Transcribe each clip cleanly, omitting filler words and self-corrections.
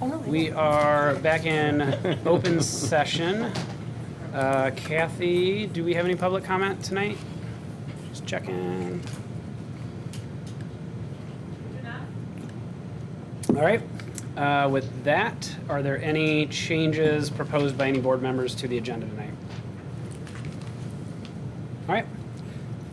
We are back in open session. Kathy, do we have any public comment tonight? Just checking. All right. With that, are there any changes proposed by any board members to the agenda tonight? All right.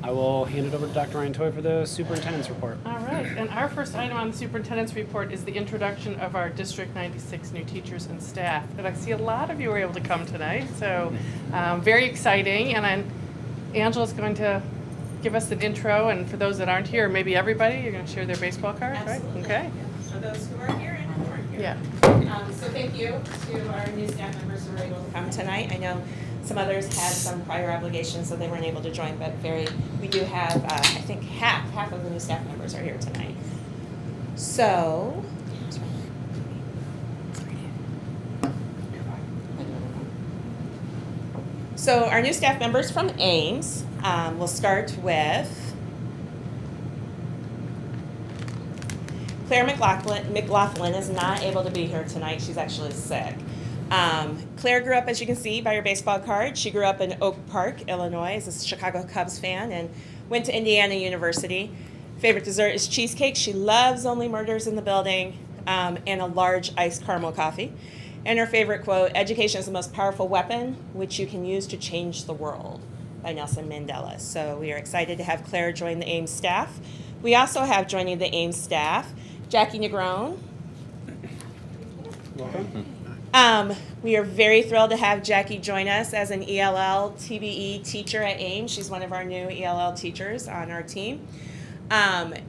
I will hand it over to Dr. Ryan Toy for the superintendent's report. All right, and our first item on the superintendent's report is the introduction of our District 96 new teachers and staff. And I see a lot of you were able to come tonight, so very exciting. And Angela's going to give us an intro, and for those that aren't here, maybe everybody, you're going to share their baseball cards, right? Okay. Yeah. For those who are here and who aren't here. Yeah. So thank you to our new staff members who were able to come tonight. I know some others had some prior obligations, so they weren't able to join, but we do have, I think half of the new staff members are here tonight. So, our new staff members from Ames, we'll start with Claire McLaughlin is not able to be here tonight. She's actually sick. Claire grew up, as you can see by her baseball card, she grew up in Oak Park, Illinois, as a Chicago Cubs fan, and went to Indiana University. Favorite dessert is cheesecake. She loves Only Murders in the Building, and a large iced caramel coffee. And her favorite quote, "Education is the most powerful weapon which you can use to change the world," by Nelson Mandela. So we are excited to have Claire join the Ames staff. We also have joining the Ames staff, Jackie Negron. Welcome. We are very thrilled to have Jackie join us as an ELL TBE teacher at Ames. She's one of our new ELL teachers on our team.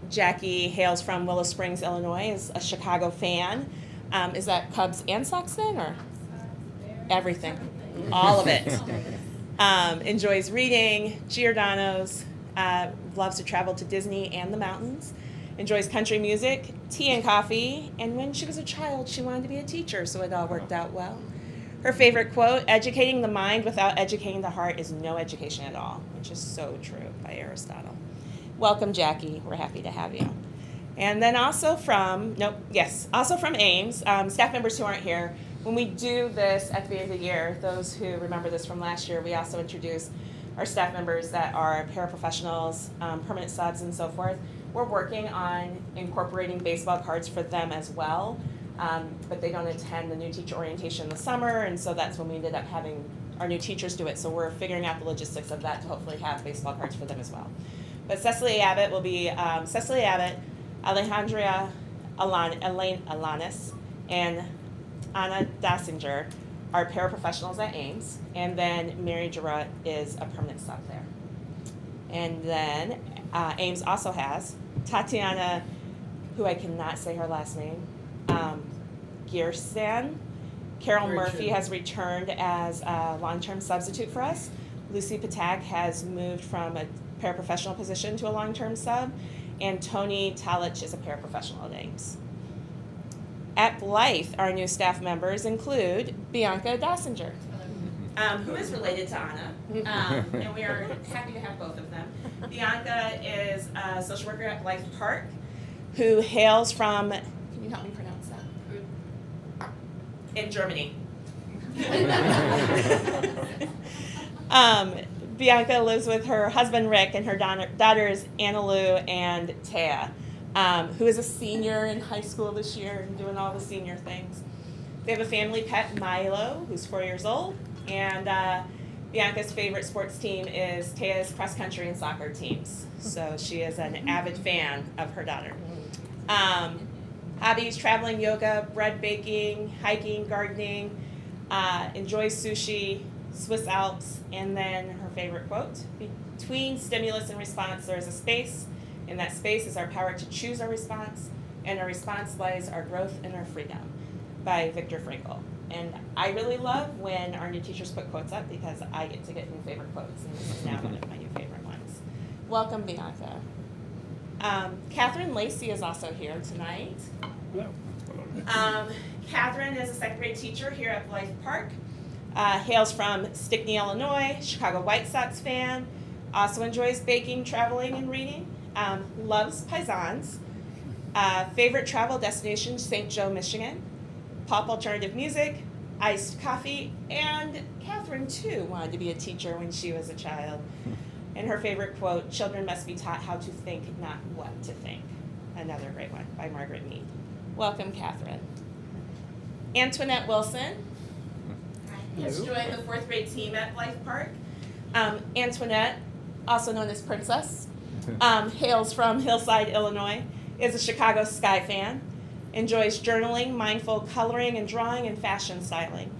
Jackie hails from Willow Springs, Illinois, is a Chicago fan. Is that Cubs and Sox then, or everything? All of it. Enjoys reading, Giordano's, loves to travel to Disney and the mountains. Enjoys country music, tea and coffee, and when she was a child, she wanted to be a teacher, so it all worked out well. Her favorite quote, "Educating the mind without educating the heart is no education at all," which is so true by Aristotle. Welcome, Jackie. We're happy to have you. And then also from Ames, staff members who aren't here, when we do this at the beginning of the year, those who remember this from last year, we also introduce our staff members that are paraprofessionals, permanent subs, and so forth. We're working on incorporating baseball cards for them as well, but they don't attend the new teacher orientation in the summer, and so that's when we ended up having our new teachers do it. So we're figuring out the logistics of that to hopefully have baseball cards for them as well. But Cecily Abbott will be Cecily Abbott, Alejandra Elaine Alanis, and Anna Dassinger are paraprofessionals at Ames, and then Mary Jarrett is a permanent sub there. And then Ames also has Tatiana, who I cannot say her last name, Giersan. Carol Murphy has returned as a long-term substitute for us. Lucy Patak has moved from a paraprofessional position to a long-term sub. And Tony Talich is a paraprofessional at Ames. At Blythe, our new staff members include Bianca Dassinger, who is related to Anna, and we are happy to have both of them. Bianca is a social worker at Blythe Park, who hails from, can you help me pronounce that? In Germany. Bianca lives with her husband Rick and her daughters Anna Lou and Taya, who is a senior in high school this year and doing all the senior things. They have a family pet, Milo, who's 4 years old, and Bianca's favorite sports team is Taya's cross country and soccer teams. So she is an avid fan of her daughter. Hobbies, traveling, yoga, bread baking, hiking, gardening, enjoys sushi, Swiss Alps, and then her favorite quote, "Between stimulus and response, there is a space. In that space is our power to choose our response, and our response lies our growth and our freedom," by Viktor Frankl. And I really love when our new teachers put quotes up because I get to get new favorite quotes, and this is now one of my new favorite ones. Welcome, Bianca. Catherine Lacey is also here tonight. Catherine is a second grade teacher here at Blythe Park. Hails from Stickney, Illinois, Chicago White Sox fan, also enjoys baking, traveling, and reading, loves paisans, favorite travel destination, St. Joe, Michigan, pop alternative music, iced coffee, and Catherine, too, wanted to be a teacher when she was a child. And her favorite quote, "Children must be taught how to think, not what to think." Another great one by Margaret Mead. Welcome, Catherine. Antoinette Wilson has joined the 4th grade team at Blythe Park. Antoinette, also known as Princess, hails from Hillside, Illinois, is a Chicago Sky fan, enjoys journaling, mindful coloring and drawing, and fashion styling.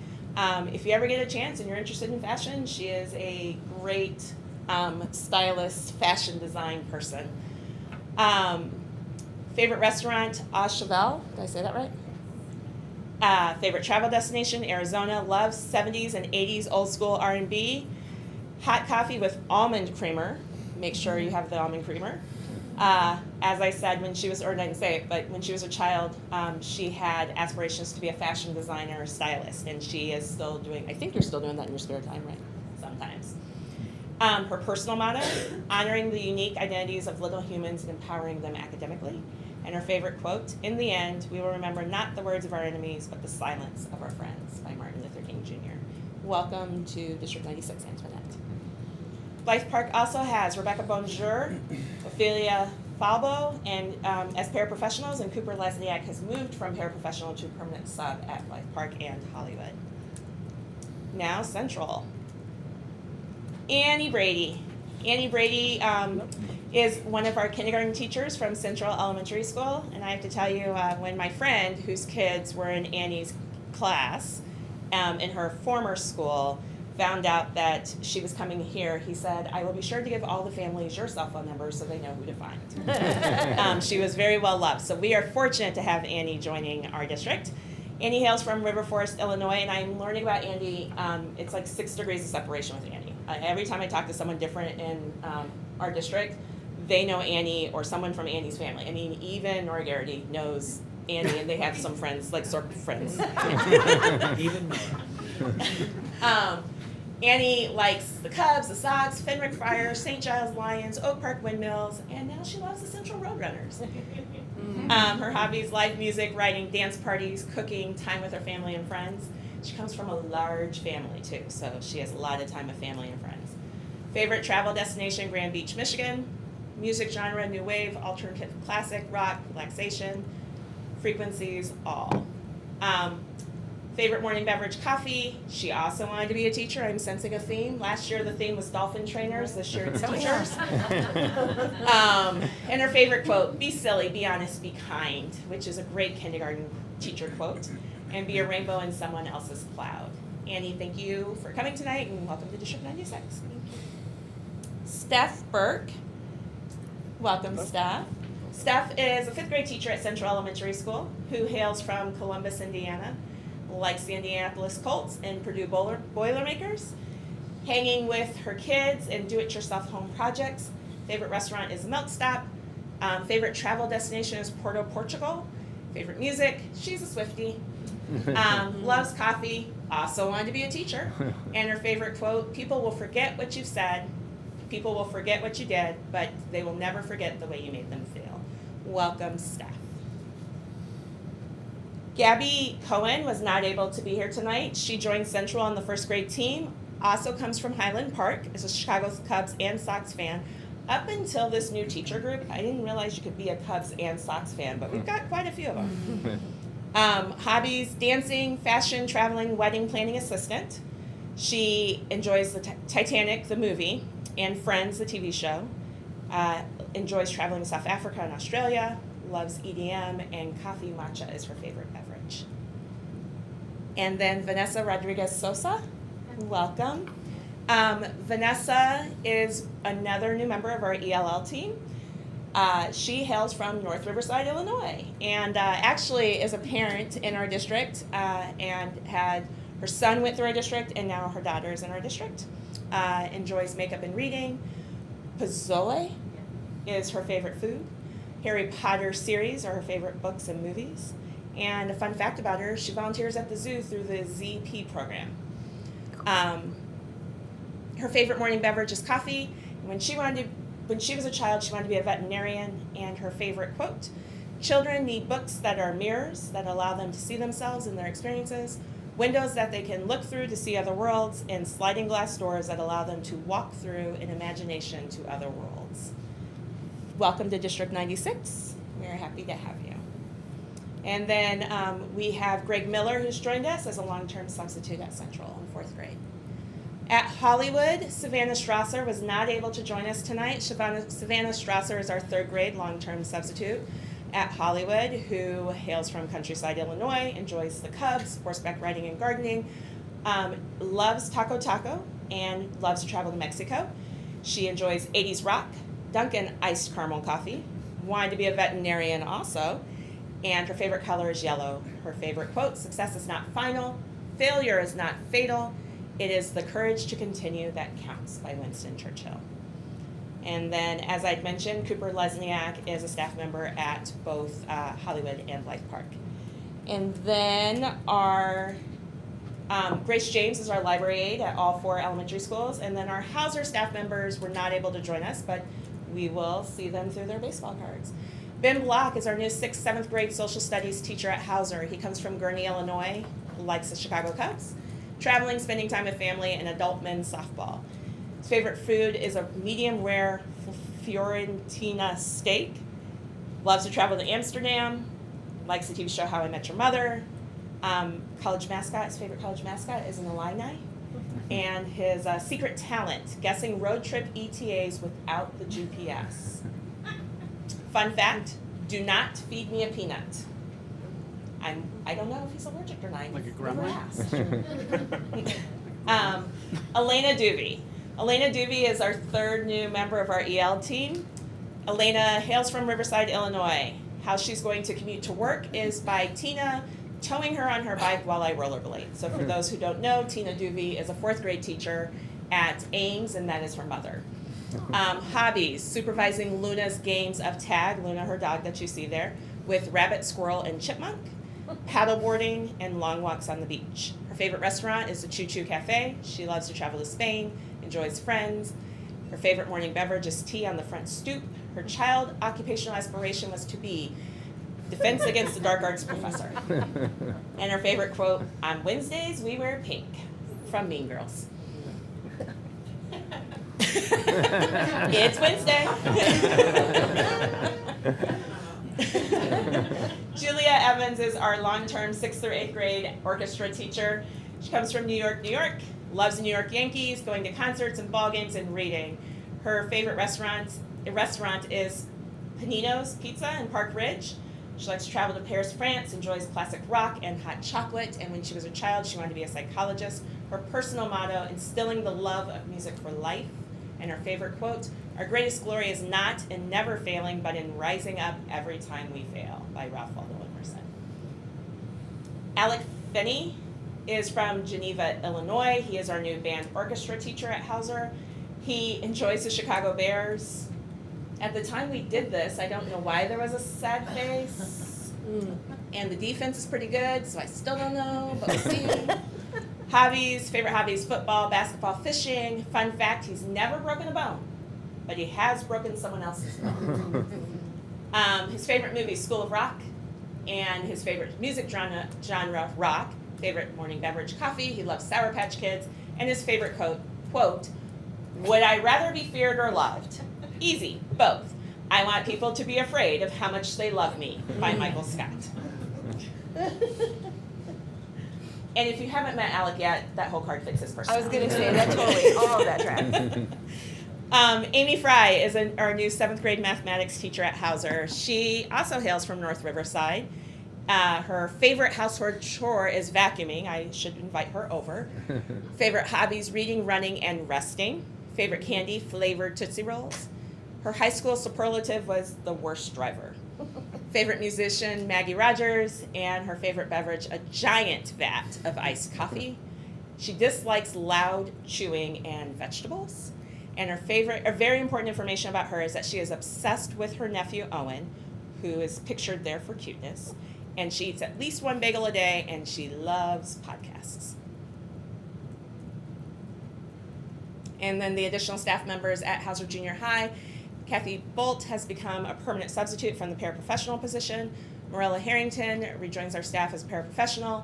If you ever get a chance and you're interested in fashion, she is a great stylist, fashion design person. Favorite restaurant, Au Cheval. Did I say that right? Favorite travel destination, Arizona. Loves 70s and 80s old school R&B. Hot coffee with almond creamer. Make sure you have the almond creamer. As I said, when she was, or I didn't say it, but when she was a child, she had aspirations to be a fashion designer or stylist, and she is still doing, I think you're still doing that in your spare time, right? Sometimes. Her personal motto, honoring the unique identities of little humans and empowering them academically. And her favorite quote, "In the end, we will remember not the words of our enemies, but the silence of our friends," by Martin Luther King Jr. Welcome to District 96, Antoinette. Blythe Park also has Rebecca Bonjour, Ophelia Falbo, and as paraprofessionals, and Cooper Lesniak has moved from paraprofessional to permanent sub at Blythe Park and Hollywood. Now Central. Annie Brady. Annie Brady is one of our kindergarten teachers from Central Elementary School, and I have to tell you, when my friend, whose kids were in Annie's class in her former school, found out that she was coming here, he said, "I will be sure to give all the families your cell phone number so they know who to find." She was very well loved, so we are fortunate to have Annie joining our district. Annie hails from River Forest, Illinois, and I'm learning about Annie. It's like 6 degrees of separation with Annie. Every time I talk to someone different in our district, they know Annie or someone from Annie's family. I mean, even Nora Garrity knows Annie, and they have some friends, like sort of friends. Even more. Annie likes the Cubs, the Sox, Fenwick Friars, St. Giles Lions, Oak Park Windmills, and now she loves the Central Roadrunners. Her hobbies, live music, writing, dance parties, cooking, time with her family and friends. She comes from a large family too, so she has a lot of time with family and friends. Favorite travel destination, Grand Beach, Michigan. Music genre, new wave, alternative, classic, rock, relaxation. Frequencies, all. Favorite morning beverage, coffee. She also wanted to be a teacher. I'm sensing a theme. Last year the theme was dolphin trainers. This year it's teachers. And her favorite quote, "Be silly, be honest, be kind," which is a great kindergarten teacher quote. And be a rainbow in someone else's cloud. Annie, thank you for coming tonight, and welcome to District 96. Steph Burke. Welcome, Steph. Steph is a 5th grade teacher at Central Elementary School who hails from Columbus, Indiana, likes the Indianapolis Colts and Purdue Boilermakers, hanging with her kids and do-it-yourself home projects. Favorite restaurant is Milk Stop. Favorite travel destination is Porto, Portugal. Favorite music, she's a Swiftie. Loves coffee, also wanted to be a teacher. And her favorite quote, "People will forget what you've said, people will forget what you did, but they will never forget the way you made them feel." Welcome, Steph. Gabby Cohen was not able to be here tonight. She joined Central on the 1st grade team, also comes from Highland Park, is a Chicago Cubs and Sox fan. Up until this new teacher group, I didn't realize you could be a Cubs and Sox fan, but we've got quite a few of them. Hobbies, dancing, fashion, traveling, wedding planning assistant. She enjoys the Titanic, the movie, and Friends, the TV show. Enjoys traveling to South Africa and Australia. Loves EDM, and coffee matcha is her favorite beverage. And then Vanessa Rodriguez Sosa, welcome. Vanessa is another new member of our ELL team. She hails from North Riverside, Illinois, and actually is a parent in our district, and had her son went through our district, and now her daughter is in our district. Enjoys makeup and reading. Pozole is her favorite food. Harry Potter series are her favorite books and movies. And a fun fact about her, she volunteers at the zoo through the ZP program. Her favorite morning beverage is coffee. When she was a child, she wanted to be a veterinarian, and her favorite quote, Children need books that are mirrors that allow them to see themselves and their experiences, windows that they can look through to see other worlds, and sliding glass doors that allow them to walk through in imagination to other worlds. Welcome to District 96. We're happy to have you. And then we have Greg Miller, who's joined us as a long-term substitute at Central in 4th grade. At Hollywood, Savannah Strasser was not able to join us tonight. Savannah Strasser is our 3rd grade long-term substitute at Hollywood, who hails from Countryside, Illinois, enjoys the Cubs, horseback riding and gardening, loves Taco, and loves to travel to Mexico. She enjoys 80s rock, Dunkin' iced caramel coffee, wanted to be a veterinarian also, and her favorite color is yellow. Her favorite quote, "Success is not final, failure is not fatal, it is the courage to continue that counts," by Winston Churchill. And then, as I'd mentioned, Cooper Lesniak is a staff member at both Hollywood and Blythe Park. And then our Grace James is our library aide at all 4 elementary schools. And then our Hauser staff members were not able to join us, but we will see them through their baseball cards. Ben Block is our new 6th, 7th grade social studies teacher at Hauser. He comes from Gurnee, Illinois, likes the Chicago Cubs, traveling, spending time with family, and adult men's softball. His favorite food is a medium rare Fiorentina steak. Loves to travel to Amsterdam. Likes the TV show How I Met Your Mother. College mascot, his favorite college mascot is an Illini. And his secret talent, guessing road trip ETAs without the GPS. Fun fact, do not feed me a peanut. I don't know if he's allergic or not. Like a Never gremlin? asked. Elena Doobie. Elena Doobie is our 3rd new member of our EL team. Elena hails from Riverside, Illinois. How she's going to commute to work is by Tina towing her on her bike while I rollerblade. So for those who don't know, Tina Doobie is a 4th grade teacher at Ames, and that is her mother. Hobbies, supervising Luna's games of tag, Luna, her dog that you see there, with rabbit, squirrel, and chipmunk, paddleboarding, and long walks on the beach. Her favorite restaurant is the Choo Choo Cafe. She loves to travel to Spain, enjoys friends. Her favorite morning beverage is tea on the front stoop. Her child occupational aspiration was to be Defense Against the Dark Arts professor. And her favorite quote, "On Wednesdays we wear pink," from Mean Girls. It's Wednesday. Julia Evans is our long-term 6th through 8th grade orchestra teacher. She comes from New York, loves the New York Yankees, going to concerts and ball games and reading. Her favorite restaurant is Panino's Pizza in Park Ridge. She likes to travel to Paris, France, enjoys classic rock and hot chocolate, and when she was a child, she wanted to be a psychologist. Her personal motto, instilling the love of music for life. And her favorite quote, "Our greatest glory is not in never failing, but in rising up every time we fail," by Ralph Waldo Emerson. Alec Finney is from Geneva, Illinois. He is our new band orchestra teacher at Hauser. He enjoys the Chicago Bears. At the time we did this, I don't know why there was a sad face. And the defense is pretty good, so I still don't know, but we'll see. Favorite hobbies, football, basketball, fishing. Fun fact, he's never broken a bone, but he has broken someone else's bone. His favorite movie, School of Rock, and his favorite music genre, rock. Favorite morning beverage, coffee. He loves Sour Patch Kids. And his favorite quote, "Would I rather be feared or loved? Easy, both. I want people to be afraid of how much they love me," by Michael Scott. And if you haven't met Alec yet, that whole card fits his I personality. was going to say that totally, all of that track. Amy Fry is our new 7th grade mathematics teacher at Hauser. She also hails from North Riverside. Her favorite household chore is vacuuming. I should invite her over. Favorite hobbies, reading, running, and resting. Favorite candy, flavored Tootsie Rolls. Her high school superlative was the worst driver. Favorite musician, Maggie Rogers, and her favorite beverage, a giant vat of iced coffee. She dislikes loud chewing and vegetables. And her very important information about her is that she is obsessed with her nephew, Owen, who is pictured there for cuteness. And she eats at least 1 bagel a day, and she loves podcasts. And then the additional staff members at Hauser Junior High, Kathy Bolt has become a permanent substitute from the paraprofessional position. Marilla Harrington rejoins our staff as paraprofessional.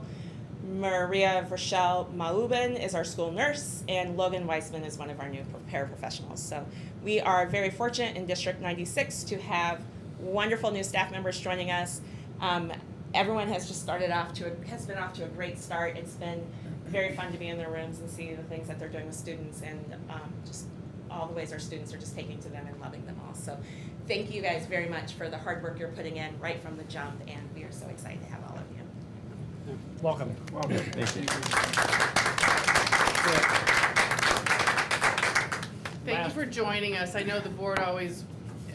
Maria Rochelle Maubin is our school nurse, and Logan Weissman is one of our new paraprofessionals. So we are very fortunate in District 96 to have wonderful new staff members joining us. Everyone has just been off to a great start. It's been very fun to be in their rooms and see the things that they're doing with students, and just all the ways our students are just taking to them and loving them all. So thank you guys very much for the hard work you're putting in right from the jump, and we are so excited to have all of you. Welcome. Thank you for joining us. I know the board always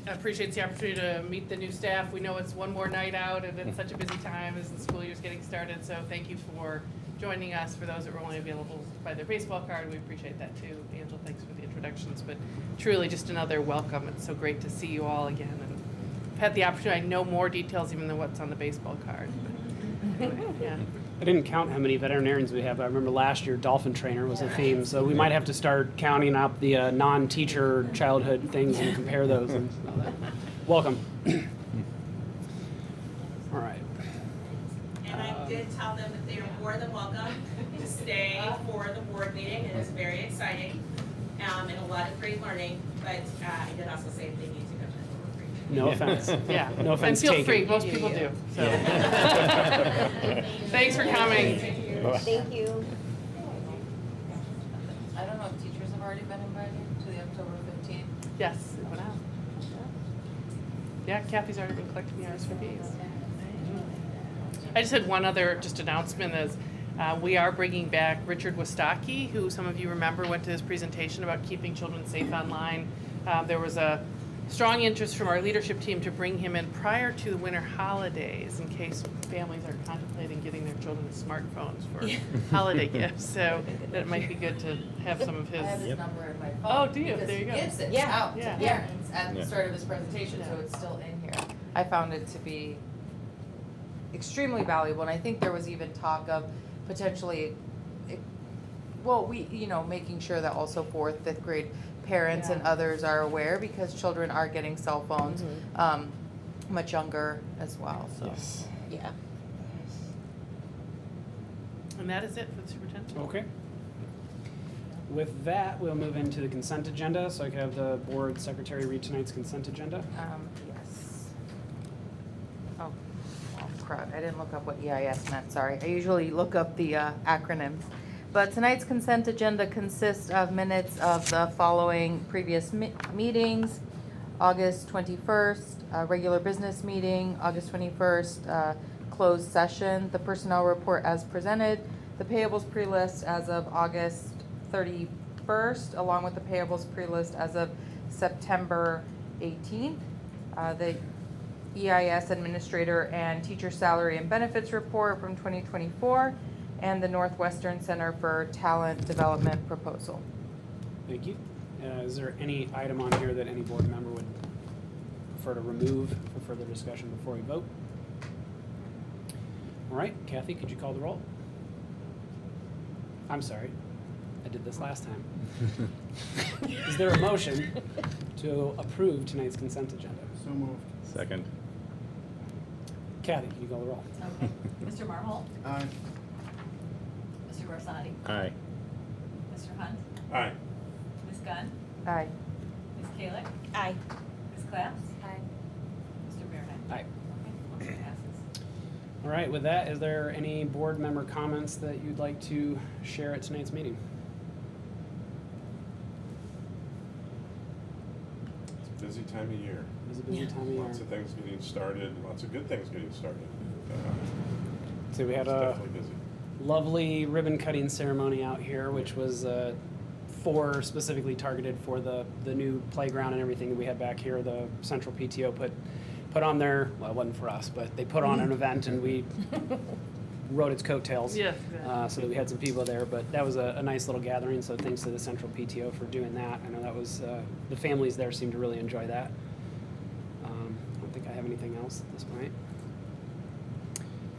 appreciates the opportunity to meet the new staff. We know it's one more night out and it's such a busy time as the school year's getting started. So thank you for joining us. For those that were only available by their baseball card, we appreciate that too. Angela, thanks for the introductions, but truly just another welcome. It's so great to see you all again. And I've had the opportunity, I know more details even than what's on the baseball card. But anyway, yeah. I didn't count how many veterinarians we have. I remember last year dolphin trainer was a theme, so we might have to start counting up the non-teacher childhood things and compare those. And welcome. All right. And I did tell them that they are more than welcome to stay for the board meeting. It is very exciting and a lot of great learning, but I did also say if they need to go to the retreat. No offense. Yeah. No offense And feel taken. free, most people do. So. Thanks for coming. Thank you. I don't know if teachers have already been invited to the October 15th. Yes, it went out. Yeah, Kathy's already been collecting the RSVPs. I just had one other announcement is we are bringing back Richard Wostocki, who some of you remember went to his presentation about keeping children safe online. There was a strong interest from our leadership team to bring him in prior to the winter holidays in case families are contemplating getting their children smartphones for holiday gifts. So that might be good to have some of his. I have his number in my phone. Oh, do you? because There you go. He gives it Yeah. out to Yeah. parents at the start of his presentation, so it's still in here. I found it to be extremely valuable, and I think there was even talk of potentially, making sure that also 4th, 5th grade parents and others are aware, because children are getting cell phones much younger as well, so. Yes. Yeah. And that is it for the superintendent. Okay. With that, we'll move into the consent agenda. So I can have the board secretary read tonight's consent agenda. Yes. Oh, crud, I didn't look up what EIS meant, sorry. I usually look up the acronyms. But tonight's consent agenda consists of minutes of the following previous meetings. August 21st, regular business meeting. August 21st, closed session. The personnel report as presented. The payables pre-list as of August 31st, along with the payables pre-list as of September 18th. The EIS administrator and teacher salary and benefits report from 2024. And the Northwestern Center for Talent Development proposal. Thank you. Is there any item on here that any board member would prefer to remove for further discussion before we vote? All right, Kathy, could you call the roll? I'm sorry, I did this last time. Is there a motion to approve tonight's consent agenda? So moved. Second. Kathy, can you call the roll? Okay. Mr. Marhold? Aye. Mr. Barsadi? Aye. Mr. Hunt? Aye. Ms. Gunn? Aye. Ms. Kalick? Aye. Ms. Claps? Aye. Mr. Bearhead? Aye. Okay, motion passes. All right, with that, is there any board member comments that you'd like to share at tonight's meeting? It's a busy time of year. It is a busy time of year. Lots of things getting started, lots of good things getting started. So we had It's a definitely busy. lovely ribbon cutting ceremony out here, which was specifically targeted for the new playground and everything that we had back here. The Central PTO put on their, well, it wasn't for us, but they put on an event and we rode its coattails. Yeah. So that we had some people there, but that was a nice little gathering. So thanks to the Central PTO for doing that. I know that was the families there seemed to really enjoy that. I don't think I have anything else at this point.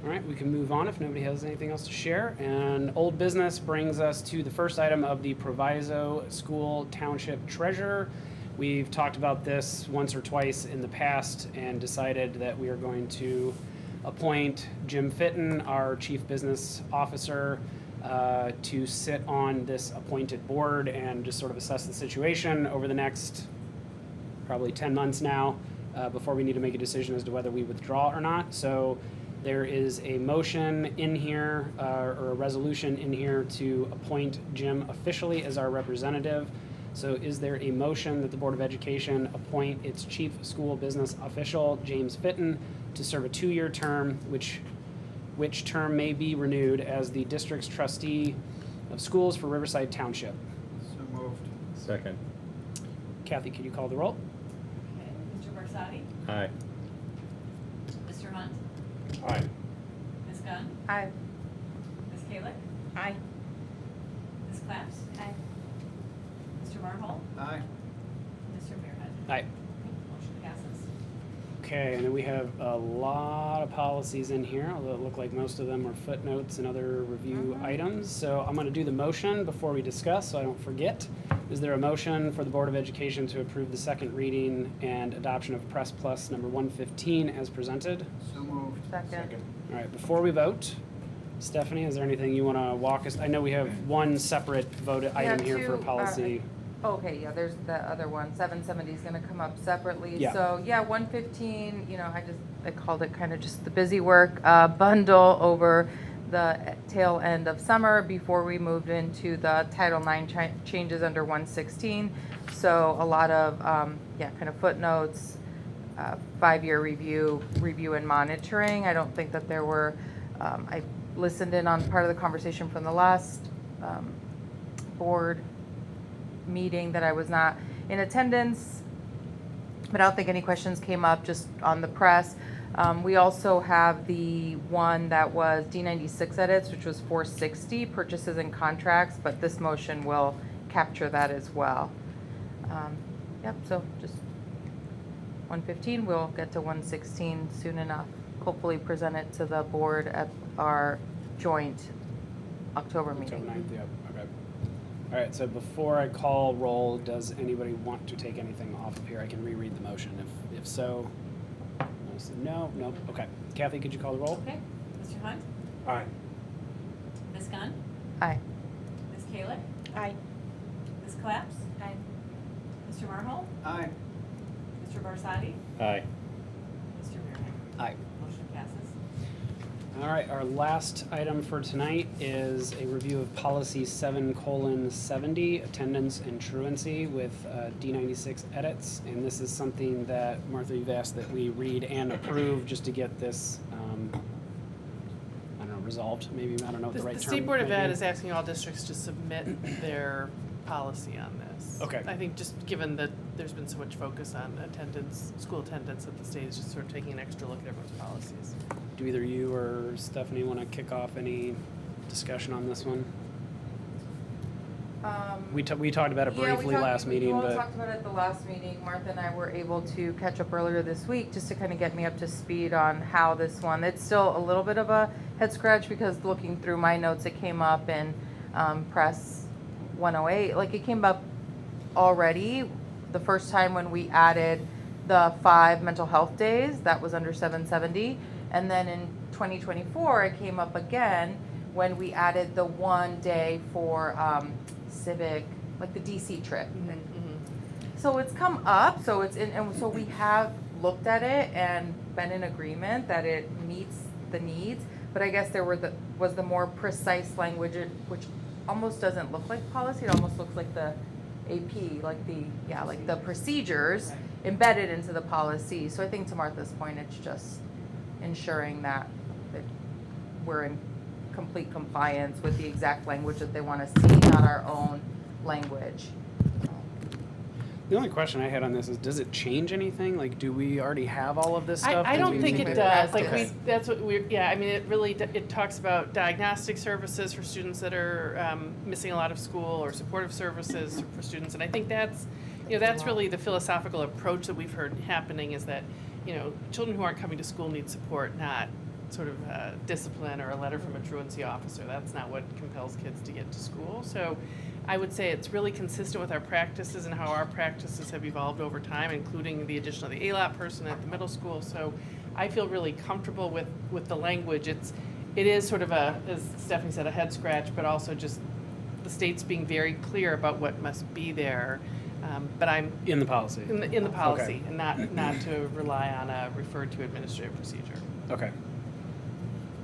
All right, we can move on if nobody has anything else to share. And old business brings us to the first item of the Proviso School Township Treasurer. We've talked about this once or twice in the past and decided that we are going to appoint Jim Fitton, our Chief Business Officer, to sit on this appointed board and just sort of assess the situation over the next probably 10 months now, before we need to make a decision as to whether we withdraw or not. So there is a motion in here, or a resolution in here to appoint Jim officially as our representative. So is there a motion that the Board of Education appoint its Chief School Business Official, James Fitton, to serve a 2-year term, which term may be renewed as the district's trustee of schools for Riverside Township? So moved. Second. Kathy, can you call the roll? Okay, Mr. Barsadi? Aye. Mr. Hunt? Aye. Ms. Gunn? Aye. Ms. Kalick? Aye. Ms. Claps? Aye. Mr. Marhold? Aye. Mr. Muirhead? Aye. Motion passes. Okay, and then we have a lot of policies in here, although it looked like most of them are footnotes and other review items. So I'm going to do the motion before we discuss, so I don't forget. Is there a motion for the Board of Education to approve the second reading and adoption of Press Plus number 115 as presented? So moved. Second. All right, before we vote, Stephanie, is there anything you want to walk us? I know we have one separate vote item here for policy. Okay, yeah, there's the other one. 770 is gonna come up separately. Yeah. So, yeah, 115, I called it kind of just the busy work bundle over the tail end of summer before we moved into the Title IX changes under 116. So a lot of, kind of footnotes, 5-year review and monitoring. I don't think that there were, I listened in on part of the conversation from the last board meeting that I was not in attendance, but I don't think any questions came up just on the press. We also have the one that was D96 edits, which was 460 purchases and contracts, but this motion will capture that as well. So just 115, we'll get to 116 soon enough. Hopefully present it to the board at our joint October meeting. October 9th, yeah, okay. All right, so before I call roll, does anybody want to take anything off of here? I can reread the motion. If so, no, okay. Kathy, could you call the roll? Okay, Mr. Hunt? Aye. Ms. Gunn? Aye. Ms. Kalick? Aye. Ms. Claps? Aye. Mr. Marhold? Aye. Mr. Barsadi? Aye. Mr. Muirhead? Aye. Motion passes. All right, our last item for tonight is a review of policy 7:70, attendance and truancy with D96 edits. And this is something that, Martha, you've asked that we read and approve just to get this, I don't know, resolved, maybe, I don't know what the right term The State Board of might Ed be. is asking all districts to submit their policy on this. Okay. I think just given that there's been so much focus on attendance, school attendance, that the state is just sort of taking an extra look at everyone's policies. Do either you or Stephanie want to kick off any discussion on this one? We talked about it briefly last meeting, We but talked about it at the last meeting. Martha and I were able to catch up earlier this week just to kind of get me up to speed on how this one, it's still a little bit of a head scratch because looking through my notes, it came up in Press 108. Like it came up already the first time when we added the 5 mental health days, that was under 770. And then in 2024, it came up again when we added the 1 day for civic, like the DC trip. So it's come up, so it's in, and so we have looked at it and been in agreement that it meets the needs. But I guess there was the more precise language, which almost doesn't look like policy. It almost looks like the AP, like the procedures embedded into the policy. So I think to Martha's point, it's just ensuring that we're in complete compliance with the exact language that they want to see, not our own language. the only question I had on this is, does it change anything? Like, do we already have all of this stuff? I Do don't we think need it to- does. Like Okay. that's what we're. Yeah, I mean, it really it talks about diagnostic services for students that are missing a lot of school, or supportive services for students, and I think that's really the philosophical approach that we've heard happening is that children who aren't coming to school need support, not sort of discipline or a letter from a truancy officer. That's not what compels kids to get to school. So I would say it's really consistent with our practices and how our practices have evolved over time, including the addition of the ALAP person at the middle school. So I feel really comfortable with the language. It is sort of a, as Stephanie said, a head scratch, but also just the state's being very clear about what must be there. But I'm In the policy? in the policy, Okay. and not to rely on a referred to administrative procedure. Okay.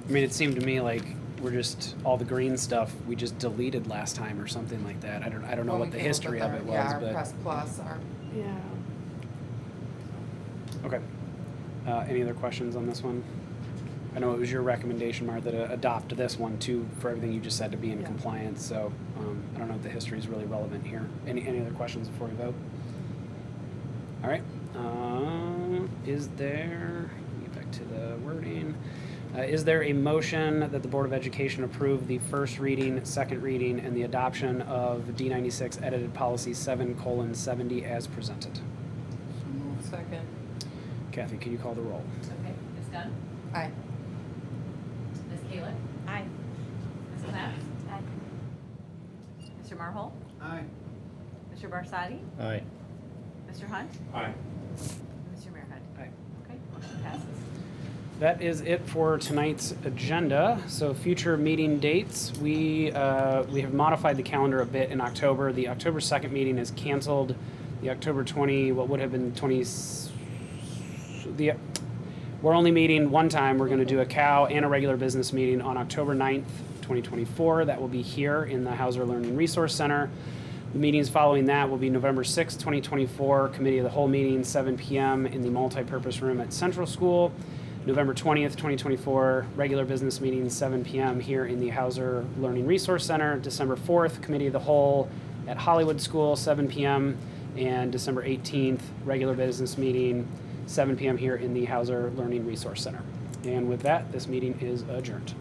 I mean, it seemed to me like we're just, all the green stuff, we just deleted last time or something like that. I don't know Well, what we the came up history with of our- it was, Yeah, our but. Press Plus, our Yeah. Okay. Any other questions on this one? I know it was your recommendation, Martha, to adopt this one too, for everything you just said, to be in Yeah. compliance, so, I don't know if the history is really relevant here. Any other questions before we vote? All right, is there, get back to the wording. Is there a motion that the Board of Education approve the first reading, second reading, and the adoption of D96 edited policy 7:70 as presented? second. Kathy, can you call the roll? Okay, Ms. Dunn? Aye. Ms. Kalick? Aye. Ms. Class? Aye. Mr. Marhold? Aye. Mr. Barsadi? Aye. Mr. Hunt? Aye. And Mr. Merhead? Aye. Okay, motion passes. That is it for tonight's agenda. So future meeting dates, we have modified the calendar a bit in October. The October 2nd meeting is canceled. The October 20, what would have been 20, we're only meeting one time. We're going to do a COW and a regular business meeting on October 9th, 2024. That will be here in the Hauser Learning Resource Center. The meetings following that will be November 6th, 2024, Committee of the Whole meeting, 7 p.m. in the multipurpose room at Central School. November 20th, 2024, regular business meeting, 7 p.m. here in the Hauser Learning Resource Center. December 4th, Committee of the Whole at Hollywood School, 7 p.m. And December 18th, regular business meeting, 7 p.m. here in the Hauser Learning Resource Center. And with that, this meeting is adjourned.